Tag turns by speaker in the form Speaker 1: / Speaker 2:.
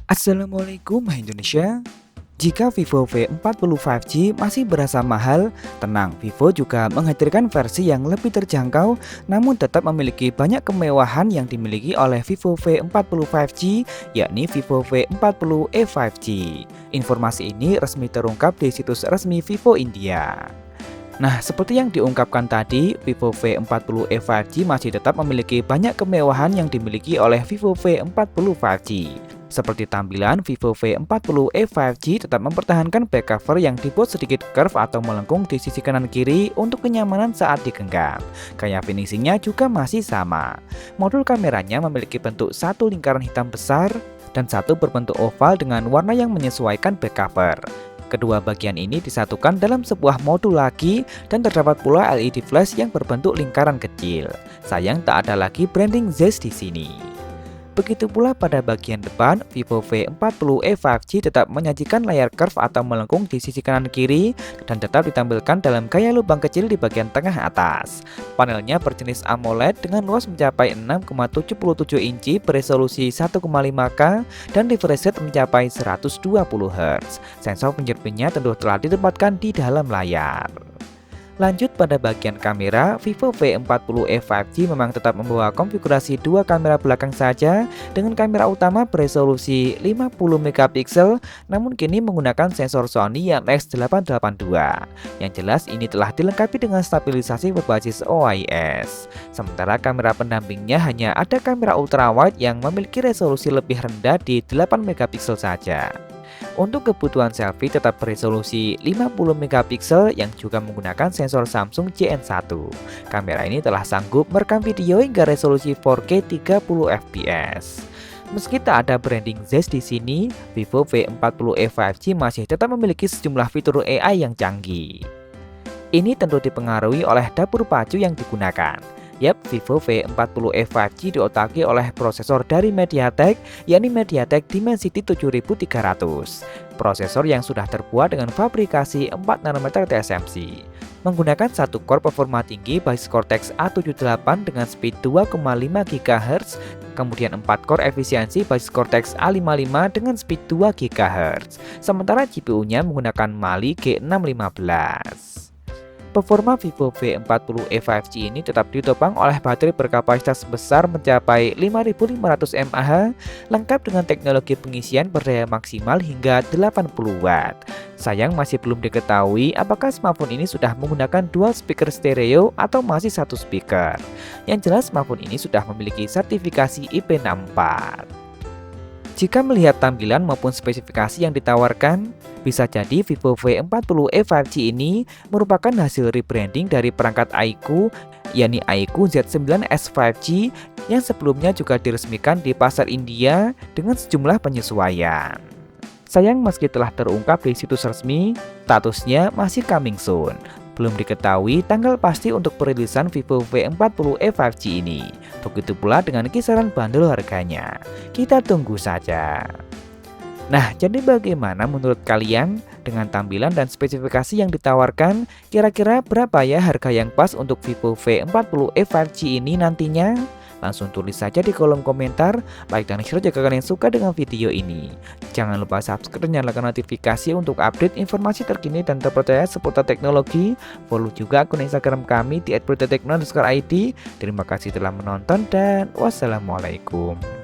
Speaker 1: Assalamualaikum Indonesia. Jika Vivo V40 5G masih berasa mahal, tenang, Vivo juga menghadirkan versi yang lebih terjangkau namun tetap memiliki banyak kemewahan yang dimiliki oleh Vivo V40 5G, yakni Vivo V40e 5G. Informasi ini resmi terungkap di situs resmi Vivo India. Nah, seperti yang diungkapkan tadi, Vivo V40e 5G masih tetap memiliki banyak kemewahan yang dimiliki oleh Vivo V40 5G. Seperti tampilan, Vivo V40e 5G tetap mempertahankan back cover yang dibuat sedikit curve atau melengkung di sisi kanan kiri untuk kenyamanan saat digenggam. Gaya finishingnya juga masih sama. Modul kameranya memiliki bentuk satu lingkaran hitam besar dan satu berbentuk oval dengan warna yang menyesuaikan back cover. Kedua bagian ini disatukan dalam sebuah modul lagi dan terdapat pula LED flash yang berbentuk lingkaran kecil. Sayang tak ada lagi branding Z di sini. Begitu pula pada bagian depan, Vivo V40e 5G tetap menyajikan layar curve atau melengkung di sisi kanan kiri dan tetap ditampilkan dalam gaya lubang kecil di bagian tengah atas. Panelnya berjenis AMOLED dengan luas mencapai 6,77 inci beresolusi 1,5K dan refresh rate mencapai 120 Hz. Sensor fingerprintnya tentu telah ditempatkan di dalam layar. Lanjut pada bagian kamera, Vivo V40e 5G memang tetap membawa konfigurasi dua kamera belakang saja dengan kamera utama beresolusi 50MP, namun kini menggunakan sensor Sony IMX882. Yang jelas ini telah dilengkapi dengan stabilisasi berbasis OIS. Sementara kamera pendampingnya hanya ada kamera ultrawide yang memiliki resolusi lebih rendah di 8MP saja. Untuk kebutuhan selfie tetap beresolusi 50MP yang juga menggunakan sensor Samsung JN1. Kamera ini telah sanggup merekam video hingga resolusi 4K 30fps. Meski tak ada branding Z di sini, Vivo V40e 5G masih tetap memiliki sejumlah fitur AI yang canggih. Ini tentu dipengaruhi oleh dapur pacu yang digunakan. Yap, Vivo V40e 5G diotaki oleh prosesor dari MediaTek, yakni MediaTek Dimensity 7300. Prosesor yang sudah terbuat dengan fabrikasi 4nm TSMC. Menggunakan satu core performa tinggi basis Cortex A78 dengan speed 2,5 GHz, kemudian 4 core efisiensi basis Cortex A55 dengan speed 2 GHz. Sementara GPU-nya menggunakan Mali G615. Performa Vivo V40e 5G ini tetap ditopang oleh baterai berkapasitas besar mencapai 5500 mAh, lengkap dengan teknologi pengisian berdaya maksimal hingga 80 Watt. Sayang masih belum diketahui apakah smartphone ini sudah menggunakan dual speaker stereo atau masih satu speaker. Yang jelas smartphone ini sudah memiliki sertifikasi IP64. Jika melihat tampilan maupun spesifikasi yang ditawarkan, bisa jadi Vivo V40e 5G ini merupakan hasil rebranding dari perangkat iQOO, yakni iQOO Z9s 5G yang sebelumnya juga diresmikan di pasar India dengan sejumlah penyesuaian. Sayang meski telah terungkap di situs resmi, statusnya masih coming soon. Belum diketahui tanggal pasti untuk perilisan Vivo V40e 5G ini. Begitu pula dengan kisaran bandrol harganya. Kita tunggu saja. Nah, jadi bagaimana menurut kalian dengan tampilan dan spesifikasi yang ditawarkan? Kira-kira berapa ya harga yang pas untuk Vivo V40e 5G ini nantinya? Langsung tulis saja di kolom komentar, like dan share jika kalian suka dengan video ini. Jangan lupa subscribe dan nyalakan notifikasi untuk update informasi terkini dan terpercaya seputar teknologi. Follow juga akun Instagram kami di @beritatekno_id. Terima kasih telah menonton dan wassalamualaikum.